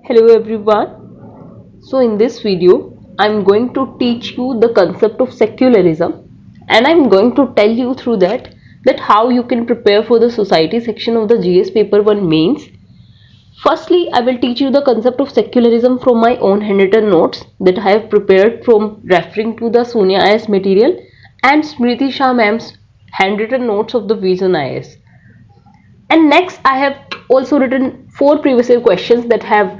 Hello everyone. So in this video I'm going to teach you the concept of secularism, and I'm going to tell you through that how you can prepare for the society section of the GS paper 1 mains. Firstly, I will teach you the concept of secularism from my own handwritten notes that I have prepared from referring to the Sonia IS material and Smriti Shah ma'am's handwritten notes of the Vision IS. And next I have also written 4 previous year questions that have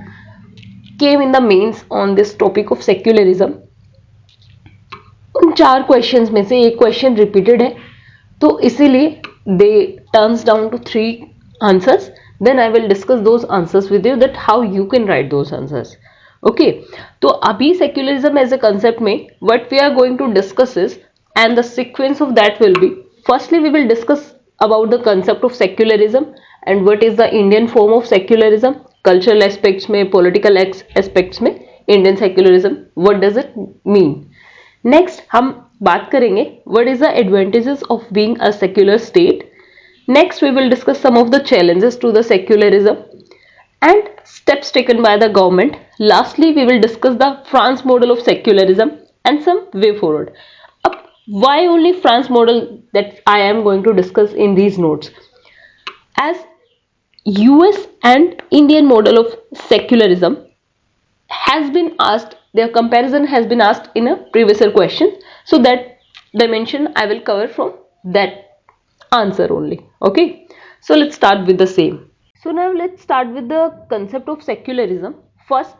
came in the mains on this topic of secularism. उन 4 questions में से एक question repeated है, तो इसीलिए they turns down to 3 answers. Then I will discuss those answers with you that how you can write those answers. Okay, तो अभी secularism as a concept में what we are going to discuss is, and the sequence of that will be, firstly we will discuss about the concept of secularism and what is the Indian form of secularism, cultural aspects में, political aspects में Indian secularism, what does it mean. Next हम बात करेंगे what is the advantages of being a secular state. Next we will discuss some of the challenges to the secularism and steps taken by the government. Lastly we will discuss the France model of secularism and some way forward. Why only France model that I am going to discuss in these notes, as US and Indian model of secularism has been asked, their comparison has been asked in a previous question, so that dimension I will cover from that answer only. Okay, so let's start with the same. So now let's start with the concept of secularism. First,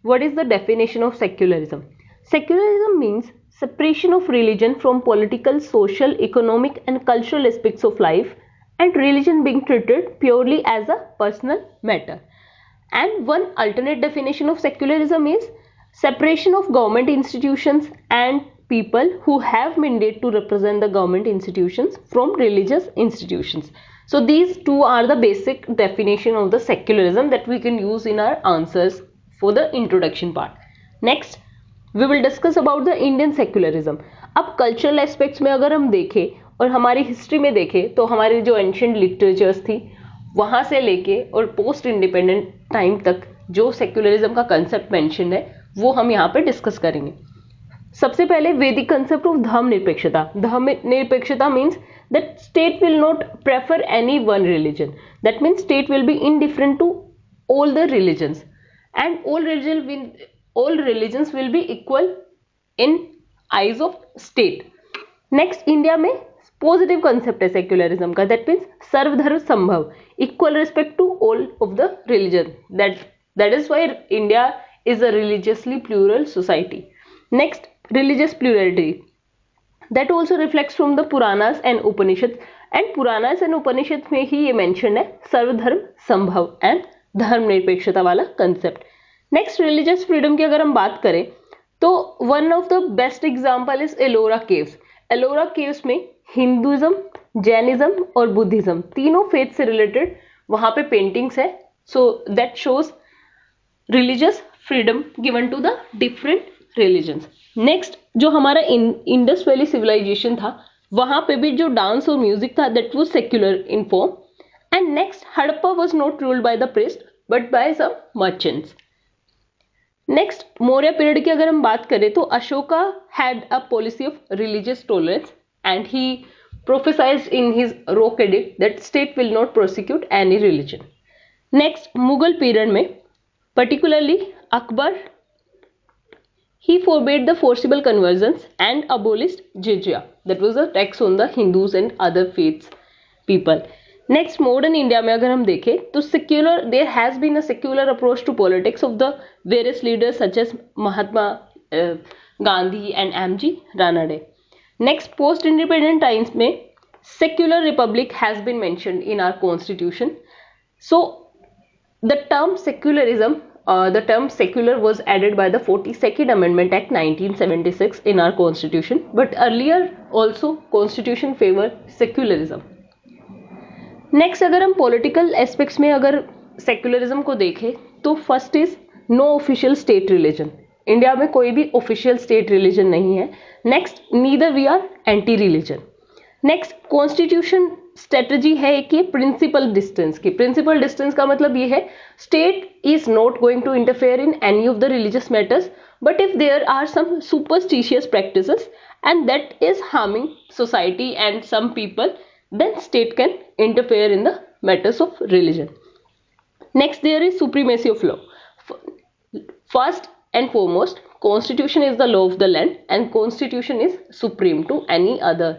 what is the definition of secularism? Secularism means separation of religion from political, social, economic and cultural aspects of life, and religion being treated purely as a personal matter. And one alternate definition of secularism is separation of government institutions and people who have mandate to represent the government institutions from religious institutions. So these two are the basic definition of the secularism that we can use in our answers for the introduction part. Next we will discuss about the Indian secularism. अब cultural aspects में अगर हम देखें और हमारी history में देखें तो हमारी जो एंशियंट लिटरेचर्स थी वहां से लेके और पोस्ट इंडिपेंडेंट टाइम तक जो सेक्युलरिज्म का कंसेप्ट मेंशन है वो हम यहाँ पे डिस्कस करेंगे. सबसे पहले वैदिक कंसेप्ट ऑफ धर्मनिरपेक्षता. धर्मनिरपेक्षता means that state will not prefer any one religion. That means state will be indifferent to all the religions, and all religions will be equal in eyes of state. Next, India में positive concept है secularism का, that means सर्वधर्म संभव, equal respect to all of the religion. That is why India is a religiously plural society. Next, religious plurality, that also reflects from the Puranas and Upanishads, and Puranas and Upanishads में ही ये mentioned है सर्वधर्म संभव and धर्म निरपेक्षता वाला concept. Next, religious freedom की अगर हम बात करें तो one of the best example is Ellora caves. Ellora caves में हिंदुइज्म, जैनिज्म और बुद्धिज्म तीनों फेथ से रिलेटेड वहां पे पेंटिंग्स है. So that shows religious freedom given to the different religions. Next, जो हमारा इंडस वैली सिविलाइजेशन था वहां पे भी जो डांस और म्यूजिक था that was secular in form. And next, Harappa was not ruled by the priest but by some merchants. Next, Maurya period की अगर हम बात करें तो Ashoka had a policy of religious tolerance and he prophesied in his rock edict that state will not prosecute any religion. Next, Mughal period में particularly Akbar, he forbade the forcible conversions and abolished jizya, that was a tax on the Hindus and other faiths people. Next, modern India में अगर हम देखें तो secular, there has been a secular approach to politics of the various leaders such as Mahatma Gandhi and M.G. Ranade. Next, post independent times में secular republic has been mentioned in our constitution. So the term secularism, the term secular was added by the 42nd Amendment Act 1976 in our constitution, but earlier also constitution favored secularism. Next, अगर हम political aspects में अगर secularism को देखें तो first is no official state religion. India में कोई भी ऑफिशियल स्टेट रिलीजन नहीं है. Next, neither we are anti religion. Next, constitution strategy है एक ये प्रिंसिपल डिस्टेंस की. प्रिंसिपल डिस्टेंस का मतलब ये है state is not going to interfere in any of the religious matters, but if there are some superstitious practices and that is harming society and some people, then state can interfere in the matters of religion. Next, there is supremacy of law. First and foremost, constitution is the law of the land and constitution is supreme to any other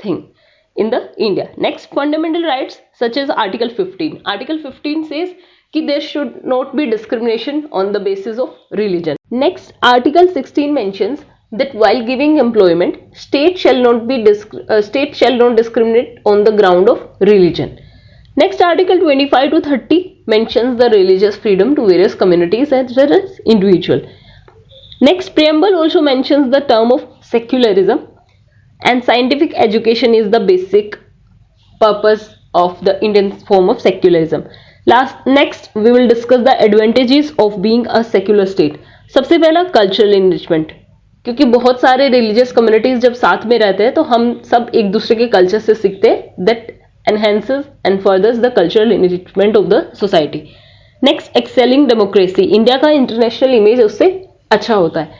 thing in the India. Next, fundamental rights such as article 15. Article 15 says कि there should not be discrimination on the basis of religion. Next, article 16 mentions that while giving employment, state shall not discriminate on the ground of religion. Next, article 25 to 30 mentions the religious freedom to various communities as well as individual. Next, preamble also mentions the term of secularism, and scientific education is the basic purpose of the Indian form of secularism. Next we will discuss the advantages of being a secular state. सबसे पहला cultural enrichment, क्योंकि बहुत सारे religious communities जब साथ में रहते हैं तो हम सब एक दूसरे के कल्चर से सीखते हैं. That enhances and furthers the cultural enrichment of the society. Next, excelling democracy. India का इंटरनेशनल इमेज उससे अच्छा होता है.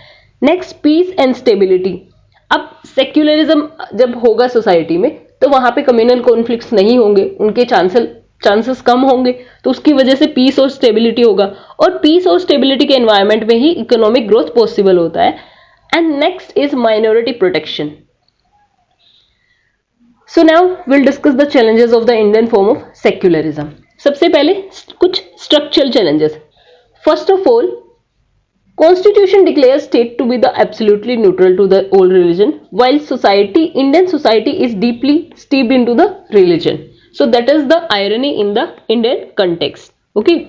Next, peace and stability. अब सेक्युलरिज्म जब होगा सोसाइटी में तो वहां पे कम्युनल कॉन्फ्लिक्ट्स नहीं होंगे, उनके चांसेस कम होंगे, तो उसकी वजह से पीस और स्टेबिलिटी होगा. और पीस और स्टेबिलिटी के एनवायरमेंट में ही इकोनॉमिक ग्रोथ पॉसिबल होता है. And next is minority protection. So now we'll discuss the challenges of the Indian form of secularism. सबसे पहले कुछ structural challenges. First of all, Constitution declares state to be the absolutely neutral to the all religion, while Indian society is deeply steeped into the religion. So that is the irony in the Indian context. Okay.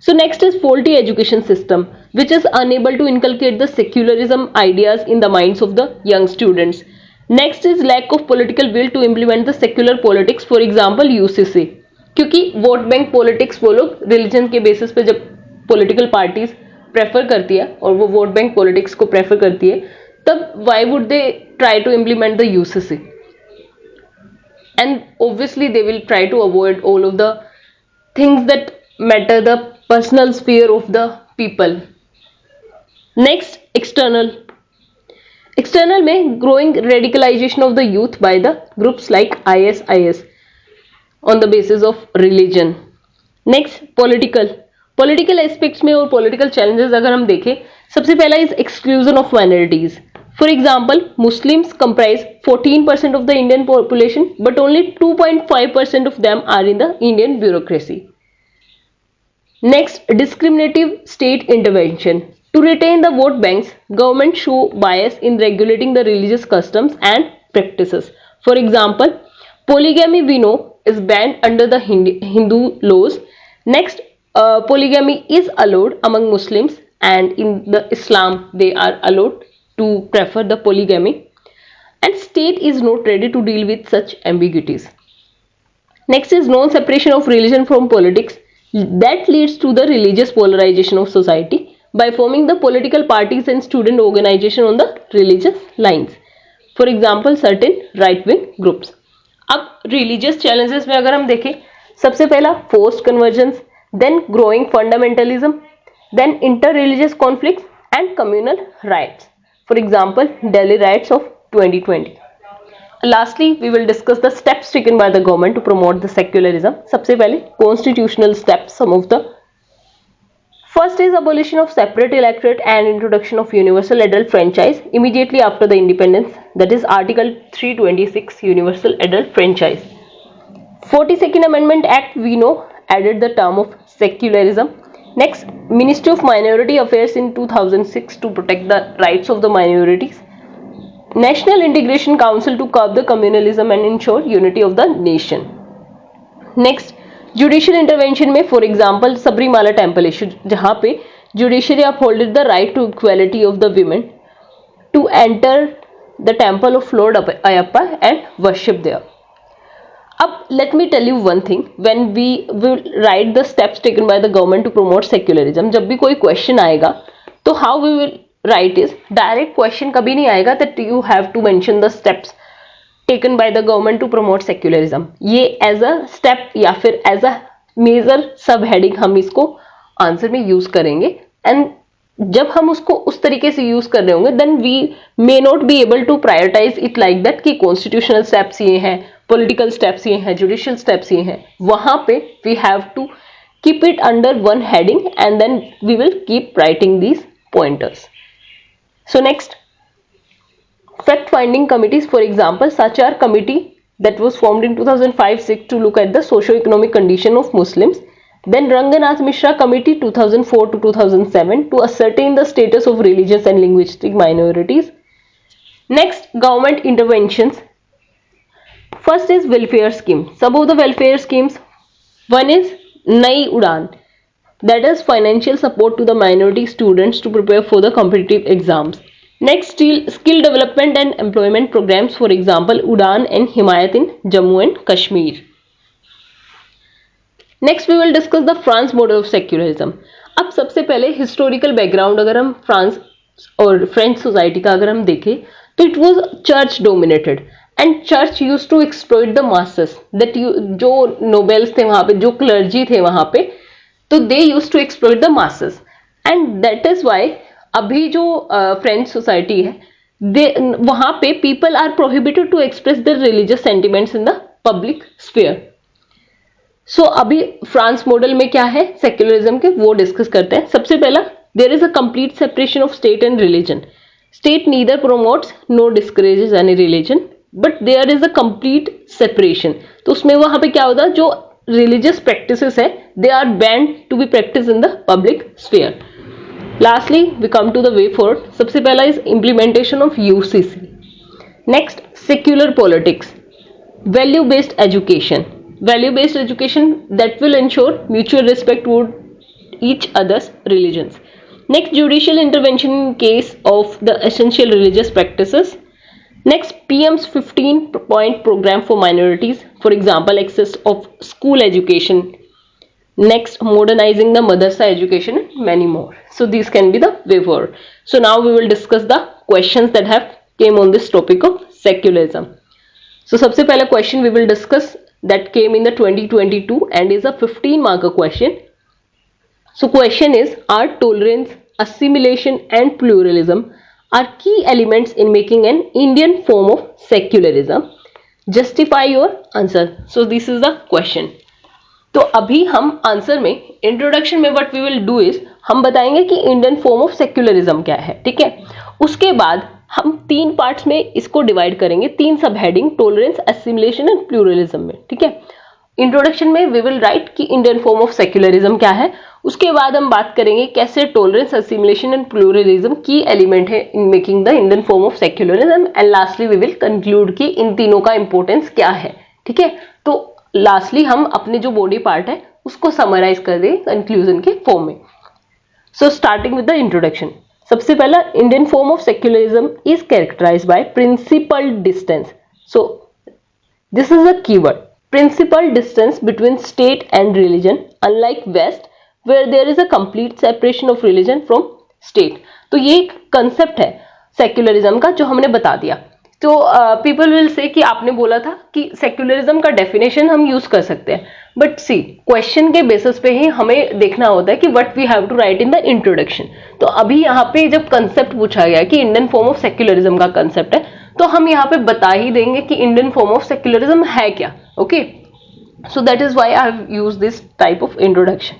So next is faulty education system, which is unable to inculcate the secularism ideas in the minds of the young students. Next is lack of political will to implement the secular politics, for example UCC. क्योंकि vote bank politics वो लोग religion के basis पे जब political parties prefer करती है और वो वोट बैंक पॉलिटिक्स को प्रेफर करती है, तब why would they try to implement the UCC? And obviously they will try to avoid all of the things that matter the personal sphere of the people. Next, external में growing radicalization of the youth by the groups like ISIS on the basis of religion. Next, political aspects में और political challenges अगर हम देखें, सबसे पहला is exclusion of minorities. For example, Muslims comprise 14% of the Indian population, but only 2.5% of them are in the Indian bureaucracy. Next, discriminative state intervention. To retain the vote banks, government show bias in regulating the religious customs and practices. For example, polygamy we know is banned under the Hindu laws. Next, polygamy is allowed among Muslims, and in the Islam they are allowed to prefer the polygamy, and state is not ready to deal with such ambiguities. Next is non-separation of religion from politics. That leads to the religious polarization of society by forming the political parties and student organization on the religious lines. For example, certain right-wing groups. अब religious challenges में अगर हम देखें, सबसे पहला forced conversions, then growing fundamentalism, then inter-religious conflicts and communal riots. For example, Delhi riots of 2020. Lastly, we will discuss the steps taken by the government to promote the secularism. सबसे पहले constitutional steps. Some of the first is abolition of separate electorate and introduction of universal adult franchise immediately after the independence. That is Article 326, universal adult franchise. 42nd Amendment Act we know added the term of secularism. Next, Ministry of Minority Affairs in 2006 to protect the rights of the minorities. National Integration Council to curb the communalism and ensure unity of the nation. Next, judicial intervention में for example Sabrimala temple issue, जहाँ पे judiciary upholded the right to equality of the women to enter the temple of Lord Ayappa and worship there. अब let me tell you one thing, when we will write the steps taken by the government to promote secularism, जब भी कोई question आएगा तो how we will write is, direct question कभी नहीं आएगा that you have to mention the steps taken by the government to promote secularism. ये as a step या फिर as a major सब heading हम इसको आंसर में यूज करेंगे, एंड जब हम उसको उस तरीके से यूज कर रहे होंगे then we may not be able to prioritize it like that कि कॉन्स्टिट्यूशनल स्टेप्स ये हैं, पॉलिटिकल स्टेप्स ये हैं, जुडिशियल स्टेप्स ये हैं. वहां पे we have to keep it under one heading and then we will keep writing these pointers. So next, fact finding committees, for example, such are committee that was formed in 2005-6 to look at the socio-economic condition of Muslims. Then Ranganath Mishra Committee 2004 to 2007 to ascertain the status of religious and linguistic minorities. Next, government interventions. First is welfare scheme. Some of the welfare schemes. One is Nai Udan. That is financial support to the minority students to prepare for the competitive exams. Next, skill development and employment programs, for example, Udan and Himayat in Jammu and Kashmir. Next, we will discuss the France model of secularism. अब सबसे पहले historical background अगर हम France और French society का अगर हम देखें तो it was church dominated and church used to exploit the masses. That जो nobles थे वहाँ पे, जो clergy थे वहाँ पे, तो they use to exploit the masses, and that is why अभी जो फ्रेंच सोसाइटी है वहां पे people are prohibited to express the religious sentiments in the public sphere. So अभी फ्रांस मॉडल में क्या है सेक्युलरिज्म के, वो डिस्कस करते हैं. सबसे पहला, there is a complete separation of state and religion. State neither promotes no discourages any religion, but there is a complete separation. तो उसमें वहां पे क्या होता है, जो religious practices है they are banned to be practiced in the public sphere. Lastly, we come to the way forward. सबसे पहला is implementation of UCC. Next, secular politics, value based education. Value based education that will ensure mutual respect toward each other's religions. Next, judicial intervention in case of the essential religious practices. Next, PM's 15-point program for minorities, for example, access of school education. Next, modernizing the madrasa education and many more. So these can be the way forward. So now we will discuss the questions that have came on this topic of secularism. So सबसे पहला question we will discuss that came in the 2022 and is a 15-marker question. So question is, are tolerance, assimilation and pluralism are key elements in making an Indian form of secularism? Justify your answer. So this is the question. तो अभी हम answer में introduction में what we will do is हम बताएंगे कि Indian form of secularism क्या है, ठीक है. उसके बाद हम 3 पार्ट्स में इसको डिवाइड करेंगे, 3 sub heading, tolerance, assimilation and pluralism में, ठीक है. इंट्रोडक्शन में वी विल राइट कि इंडियन फॉर्म ऑफ सेक्युलरिज्म क्या है. उसके बाद हम बात करेंगे कैसे टॉलरेंस, एसिमिलेशन एंड प्लूरलिज्म की एलिमेंट है in making the Indian form of secularism, and lastly we will conclude कि इन तीनों का इंपॉर्टेंस क्या है, ठीक है. तो लास्टली हम अपने जो बॉडी पार्ट है उसको समराइज कर दें कंक्लूजन के फॉर्म में. So starting with the introduction. सबसे पहला, Indian form of secularism is characterized by principle distance. So this is a keyword, principal distance between state and religion, unlike west where there is a complete separation of religion from state. तो ये एक concept है secularism का जो हमने बता दिया. तो पीपल विल से कि आपने बोला था कि सेक्युलरिज्म का डेफिनेशन हम यूज कर सकते हैं, बट सी क्वेश्चन के बेसिस पे ही हमें देखना होता है कि what we have to write in the introduction. तो अभी यहाँ पे जब कंसेप्ट पूछा गया कि इंडियन फॉर्म ऑफ सेक्युलरिज्म का कंसेप्ट है, तो हम यहाँ पे बता ही देंगे कि इंडियन फॉर्म ऑफ सेक्युलरिज्म है क्या. Okay, so that is why I have used this type of introduction.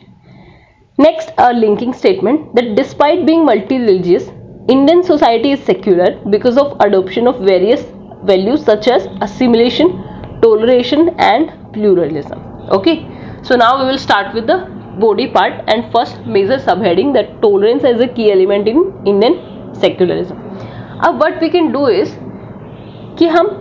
Next, a linking statement that despite being multi-religious, Indian society is secular because of adoption of various values such as assimilation, toleration and pluralism. Okay, so now we will start with the body part and first major subheading that tolerance as a key element in Indian secularism. अब what we can do is कि हम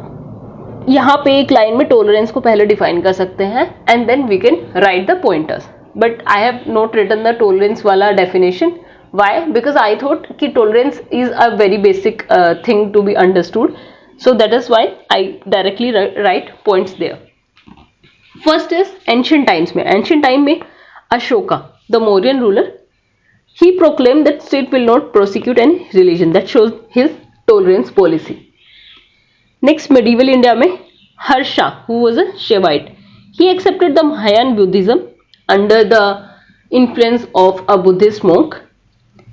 यहाँ पे एक line में tolerance को पहले define कर सकते हैं and then we can write the pointers, but I have not written the tolerance वाला definition. Why? Because I thought कि tolerance is a very basic thing to be understood, so that is why I directly write points there. First is ancient times में. Ancient time में Ashoka the Mauryan ruler, he proclaimed that state will not prosecute any religion. That shows his tolerance policy. Next medieval India में Harsha who was a Shaivite, he accepted the Mahayan Buddhism under the influence of a Buddhist monk.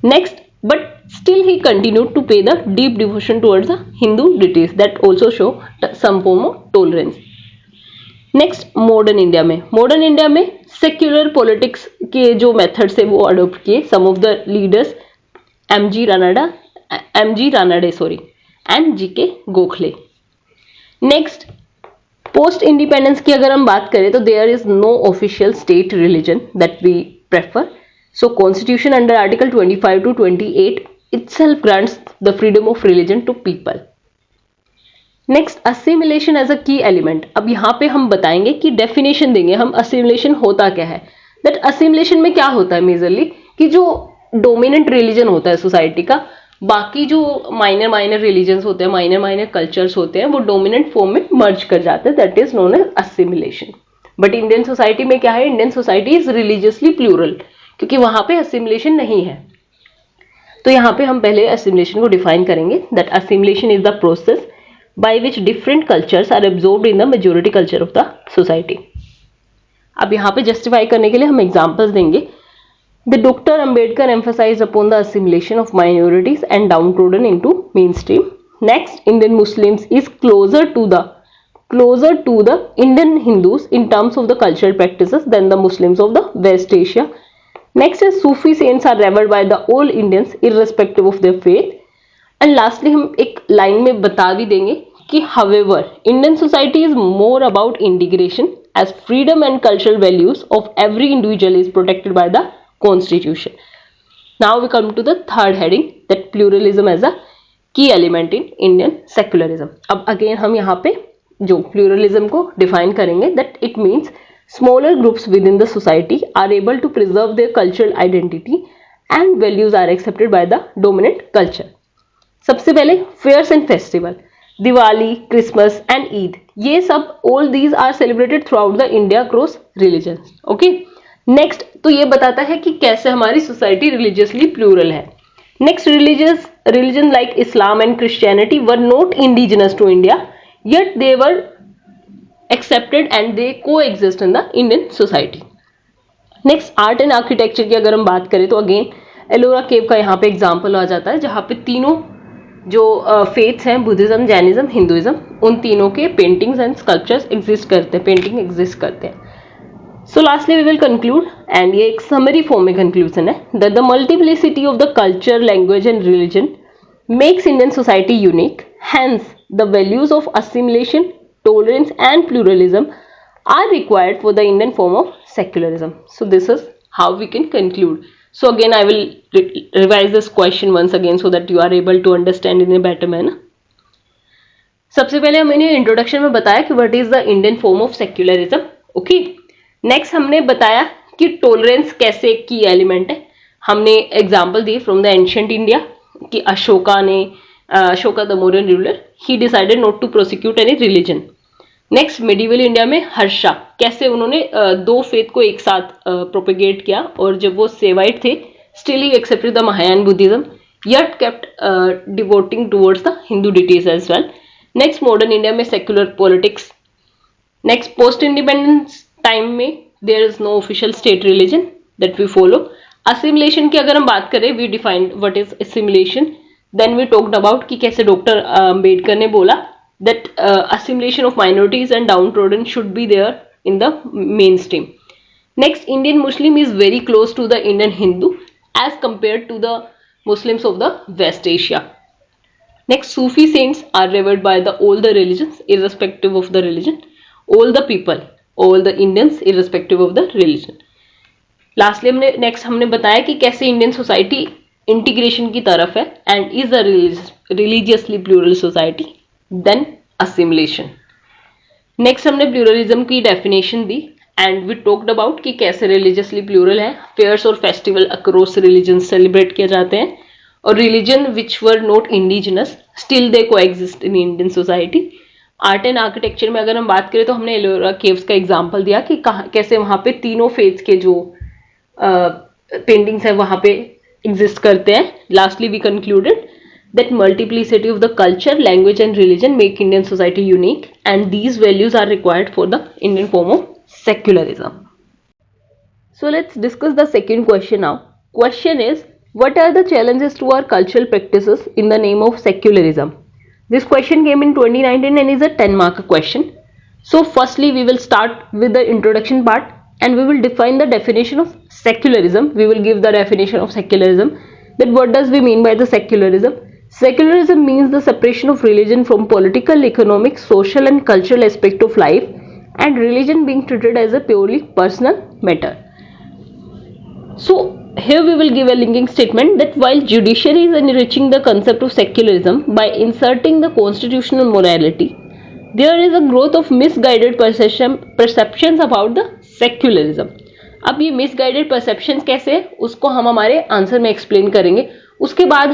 Next, but still he continued to pay the deep devotion towards the Hindu deities that also show some form of tolerance. Next modern India में secular politics के जो methods है वो adopt किए some of the leaders M G Ranade and G K Gokhale. Next post independence की अगर हम बात करें तो there is no official state religion that we prefer. So constitution under article 25 to 28 itself grants the freedom of religion to people. Next assimilation as a key element. अब यहाँ पे हम बताएंगे कि डेफिनेशन देंगे हम असिमिलेशन होता क्या है. दैट असिमिलेशन में क्या होता है मेजरली कि जो डोमिनेंट रिलीजन होता है सोसाइटी का, बाकी जो माइनर रिलीजन्स होते हैं, माइनर कल्चर्स होते हैं, वो डोमिनेंट फॉर्म में मर्ज कर जाते हैं. That is known as assimilation. But Indian society में क्या है, Indian society is religiously plural क्योंकि वहां पे असिमिलेशन नहीं है. तो यहाँ पे हम पहले असिमिलेशन को डिफाइन करेंगे. That assimilation is the process by which different cultures are absorbed in the majority culture of the society. अब यहाँ पे जस्टिफाई करने के लिए हम एग्जांपल्स देंगे. The Dr. Ambedkar emphasized upon the assimilation of minorities and downtrodden into mainstream. Next, Indian Muslims is closer to the Indian Hindus in terms of the cultural practices than the Muslims of the West Asia. Next is Sufi saints are revered by the all Indians irrespective of their faith. And lastly हम एक line में बता भी देंगे कि however Indian society is more about integration as freedom and cultural values of every individual is protected by the constitution. Now we come to the third heading that pluralism as a key element in Indian secularism. अब again हम यहाँ पे जो pluralism को define करेंगे that it means smaller groups within the society are able to preserve their cultural identity and values are accepted by the dominant culture. सबसे पहले fairs and festival, Diwali, Christmas and Eid, ये सब all these are celebrated throughout the India cross religion. Okay. Next तो ये बताता है कि कैसे हमारी सोसाइटी रिलीजियसली प्लूरल है. Next religion like Islam and Christianity were not indigenous to India yet they were accepted and they coexist in the Indian society. Next art and architecture की अगर हम बात करें तो अगेन एलोरा केव का यहाँ पे एग्जाम्पल आ जाता है जहाँ पे तीनों जो फेथ्स हैं बुद्धिज्म, जैनिज्म, हिंदुइज्म, उन तीनों के पेंटिंग्स एंड स्कल्पचर्स एग्जिस्ट करते हैं. So lastly we will conclude and ये एक समरी फॉर्म में कंक्लूजन है that the multiplicity of the culture, language and religion makes Indian society unique. Hence the values of assimilation, tolerance and pluralism are required for the Indian form of secularism. So this is how we can conclude. So again I will revise this question once again so that you are able to understand in a better manner. सबसे पहले मैंने introduction में बताया कि what is the Indian form of secularism. Okay. Next हमने बताया कि tolerance कैसे एक की एलिमेंट है. हमने एग्जांपल दिए फ्रॉम द एंशिएंट इंडिया कि Ashoka the Mauryan ruler, he decided not to prosecute any religion. Next medieval India में हर्षा, कैसे उन्होंने दो फेथ को एक साथ प्रोपेगेट किया और जब वो सेवाइट थे still he accepted the Mahayana Buddhism yet kept devoting towards the Hindu deities as well. Next modern India में secular politics. Next post independence time में there is no official state religion that we follow. Assimilation की अगर हम बात करें we defined what is assimilation. Then we talked about कि कैसे doctor Ambedkar ने बोला that assimilation of minorities and downtrodden should be there in the mainstream. Next, Indian Muslim is very close to the Indian Hindu as compared to the Muslims of the West Asia. Next, Sufi saints are revered by all the religions irrespective of the religion. All the people, all the Indians irrespective of the religion. Lastly, हमने बताया कि कैसे Indian society integration की तरफ है and is a religiously plural society. Then assimilation. Next हमने pluralism की definition दी एंड वी टॉक्ड अबाउट कि कैसे रिलीजियसली प्लूरल है. फेयर्स और फेस्टिवल अक्रॉस रिलीजन सेलिब्रेट किए जाते हैं और religion which were not indigenous still they coexist in Indian society. Art and architecture में अगर हम बात करें तो हमने एलोरा केव्स का एग्जाम्पल दिया कि कैसे वहाँ पे तीनों फेथ्स के जो पेंटिंग्स है वहाँ पे एग्जिस्ट करते हैं. Lastly we concluded that multiplicity of the culture, language and religion make Indian society unique, and these values are required for the Indian form of secularism. So let's discuss the second question now. Question is, what are the challenges to our cultural practices in the name of secularism? This question came in 2019 and is a 10-mark question. So firstly, we will start with the introduction part and we will define the definition of secularism. We will give the definition of secularism, that what does we mean by the secularism. Secularism means the separation of religion from political, economic, social and cultural aspect of life, and religion being treated as a purely personal matter. So here we will give a linking statement that while judiciary is enriching the concept of secularism by inserting the constitutional morality, there is a growth of misguided perceptions about the secularism. अब ये misguided perceptions कैसे है उसको हम हमारे answer में explain करेंगे. उसके बाद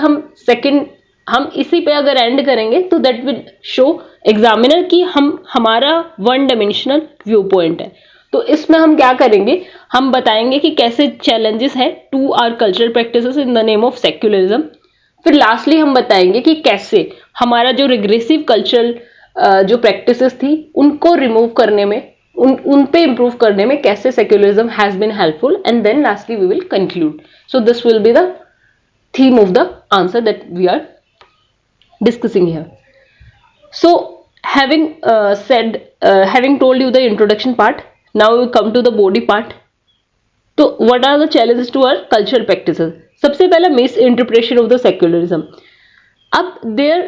हम इसी पे अगर एंड करेंगे तो दैट विल शो एग्जामिनर कि हमारा वन डायमेंशनल व्यू पॉइंट है. तो इसमें हम क्या करेंगे, हम बताएंगे कि कैसे चैलेंजेस है to our cultural practices in the name of secularism. फिर लास्टली हम बताएंगे कि कैसे हमारा जो रिग्रेसिव कल्चरल जो प्रैक्टिसेस थी उनको रिमूव करने में, उन पे इम्प्रूव करने में कैसे secularism has been helpful, and then lastly we will conclude. So this will be the theme of the answer that we are discussing here. So having told you the introduction part, now we come to the body part. So what are the challenges to our cultural practices? सबसे पहला misinterpretation of the secularism. अब there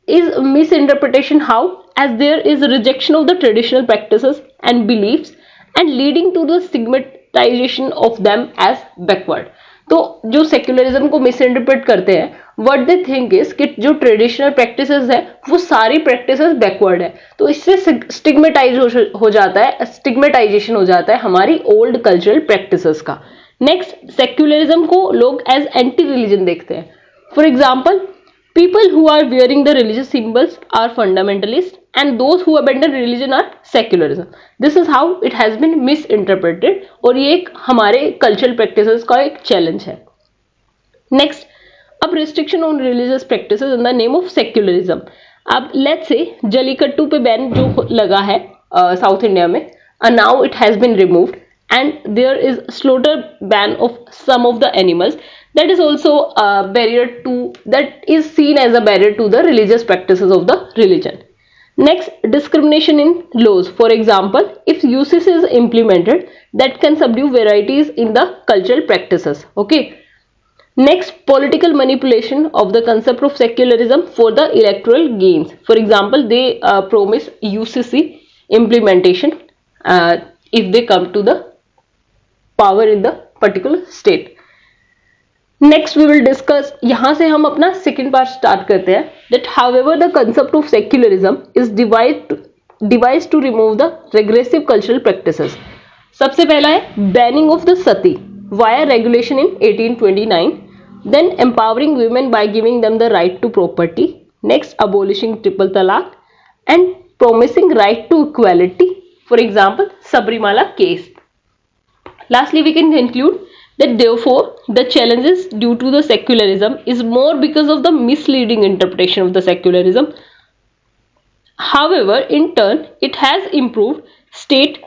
is misinterpretation how, as there is a rejection of the traditional practices and beliefs and leading to the stigmatization of them as backward. तो जो secularism को miss interpret करते हैं what they think is कि जो traditional practices है वो सारी प्रैक्टिसेस बैकवर्ड है, तो इससे स्टिग्मेटाइजेशन हो जाता है हमारी ओल्ड कल्चरल प्रैक्टिसेस का. नेक्स्ट, सेक्युलरिज्म को लोग एज एंटी रिलीजन देखते हैं. For example, people who are wearing the religious symbols are fundamentalists and those who abandon religion are secularism. This is how it has been misinterpreted और ये एक हमारे cultural practices का एक challenge है. Next, अब restriction on religious practices in the name of secularism. अब let's say Jallikattu पे बैन जो लगा है साउथ इंडिया में, now it has been removed and there is slaughter ban of some of the animals. That is also a barrier to, that is seen as a barrier to the religious practices of the religion. Next, discrimination in laws. For example, if UCC is implemented, that can subdue varieties in the cultural practices. Okay. Next, political manipulation of the concept of secularism for the electoral gains. For example, they promise UCC implementation if they come to the power in the particular state. Next we will discuss, यहाँ से हम अपना second part start करते हैं, that however the concept of secularism is devised to remove the regressive cultural practices. सबसे पहला है banning of the sati via regulation in 1829, then empowering women by giving them the right to property. Next, abolishing triple talaq and promising right to equality, for example Sabarimala case. Lastly, we can conclude that therefore the challenges due to the secularism is more because of the misleading interpretation of the secularism. However, in turn, it has improved state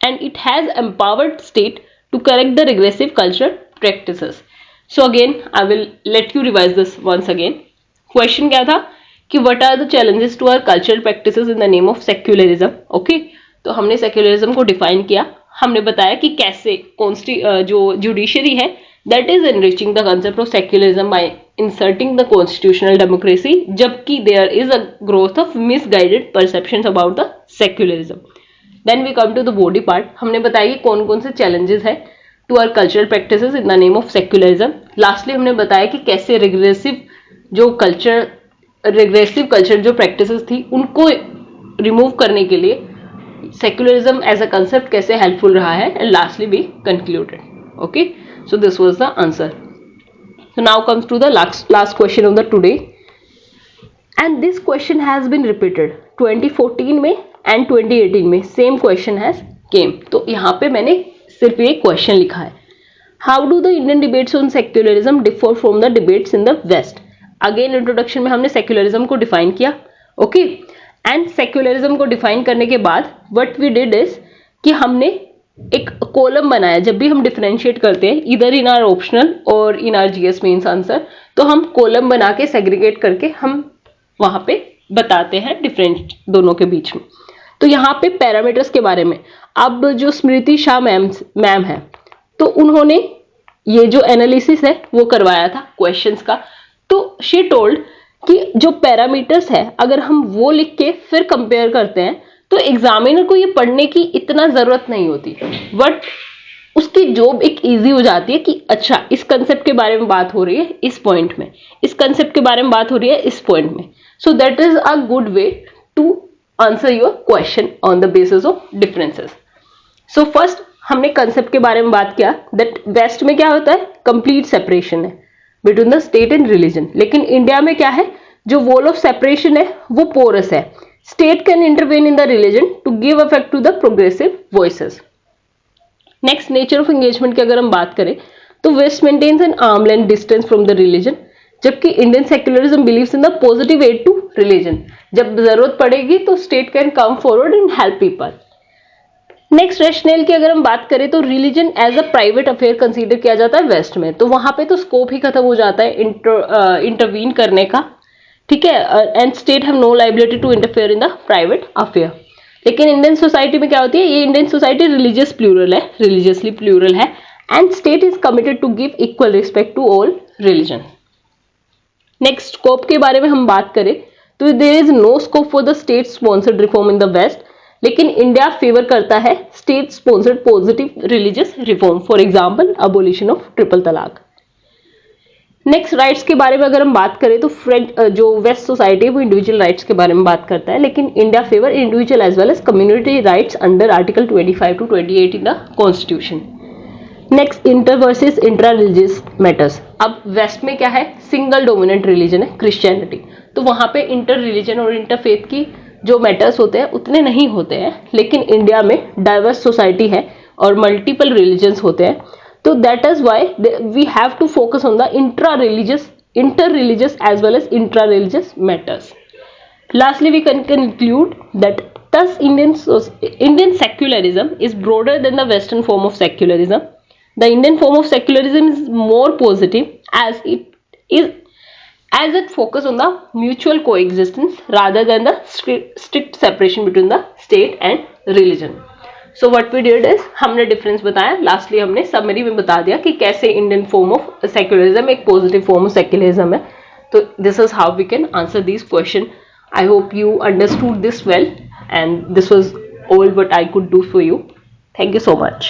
and it has empowered state to correct the regressive cultural practices. So again, I will let you revise this once again. Question क्या था कि what are the challenges to our cultural practices in the name of secularism? Okay, तो हमने secularism को define किया. हमने बताया कि कैसे जो जुडिशरी है that is enriching the concept of secularism by inserting the constitutional democracy, जबकि there is a growth of misguided perceptions about the secularism. Then we come to the body part. हमने बताया कि कौन कौन से चैलेंजेस है to our cultural practices in the name of secularism. Lastly हमने बताया कि कैसे रिग्रेसिव कल्चर जो प्रैक्टिसेस थी उनको रिमूव करने के लिए सेक्युलरिज्म एज अ कंसेप्ट कैसे हेल्पफुल रहा है, and lastly be concluded. Okay, so this was the answer. So now comes to the last question of the today, and this question has been repeated 2014 में and 2018 में same question has केम. तो यहाँ पे मैंने सिर्फ ये क्वेश्चन लिखा है, how do the Indian debates on secularism differ from the debates in the west. Again introduction में हमने सेक्युलरिज्म को डिफाइन किया, ओके। एंड सेक्युलरिज्म को डिफाइन करने के बाद व्हाट वी डिड इज कि हमने एक कॉलम बनाया। जब भी हम डिफरेंशिएट करते हैं इधर इन आर ऑप्शनल और in our GS mains answer, तो हम कॉलम बना के सेग्रीगेट करके हम वहां पे बताते हैं डिफरेंस दोनों के बीच में। तो यहाँ पे पैरामीटर्स के बारे में अब जो स्मृति शाह मैम है, तो उन्होंने ये जो एनालिसिस है वो करवाया था क्वेश्चंस का। तो शी टोल्ड कि जो पैरामीटर्स है अगर हम वो लिख के फिर कंपेयर करते हैं तो एग्जामिनर को ये पढ़ने की इतना जरूरत नहीं होती, बट उसकी जॉब एक इजी हो जाती है कि अच्छा इस कंसेप्ट के बारे में बात हो रही है इस पॉइंट में, इस कंसेप्ट के बारे में बात हो रही है इस पॉइंट में। So that is a good way to answer your question on the basis of differences. So first हमने कंसेप्ट के बारे में बात किया दैट वेस्ट में क्या होता है, कंप्लीट सेपरेशन है between the state and religion, लेकिन इंडिया में क्या है, जो वॉल ऑफ सेपरेशन है वो पोरस है। State can intervene in the religion to give effect to the progressive voices. Next nature of engagement की अगर हम बात करें तो west maintains an arm length distance from the religion, जबकि Indian secularism believes in the positive aid to religion. जब जरूरत पड़ेगी तो state can come forward and help people. Next rational की अगर हम बात करें तो religion as a private affair consider किया जाता है वेस्ट में, तो वहां पे तो स्कोप ही खत्म हो जाता है इंटरवीन करने का, ठीक है। And state have no liability to interfere in the private affair. लेकिन इंडियन सोसाइटी में क्या होती है, ये इंडियन सोसाइटी रिलीजियसली प्लूरल है and state is committed to give equal respect to all religion. Next scope के बारे में हम बात करें तो there is no scope for the state sponsored reform in the west, लेकिन इंडिया फेवर करता है state sponsored positive religious reform, for example abolition of triple तलाक। नेक्स्ट राइट्स के बारे में अगर हम बात करें तो जो वेस्ट सोसाइटी है वो इंडिविजुअल राइट्स के बारे में बात करता है, लेकिन India favour individual as well as community rights under article 25 to 28 in the constitution. Next inter versus intra religious matters. अब वेस्ट में क्या है, सिंगल डोमिनेंट रिलीजन है क्रिश्चियनिटी, तो वहां पे इंटर रिलीजन और इंटर फेथ की जो मैटर्स होते हैं उतने नहीं होते हैं, लेकिन इंडिया में डाइवर्स सोसाइटी है और मल्टीपल रिलीजन्स होते हैं, तो that is why we have to focus on the inter religious as well as intra religious matters. Lastly, we can conclude that thus Indian secularism is broader than the Western form of secularism. The Indian form of secularism is more positive as it focuses on the mutual coexistence rather than the strict separation between the state and religion. So what we did is हमने difference बताया, lastly हमने summary में बता दिया कि कैसे Indian form of secularism एक positive form of secularism है। तो this is how we can answer this question. I hope you understood this well, and this was all what I could do for you. Thank you so much.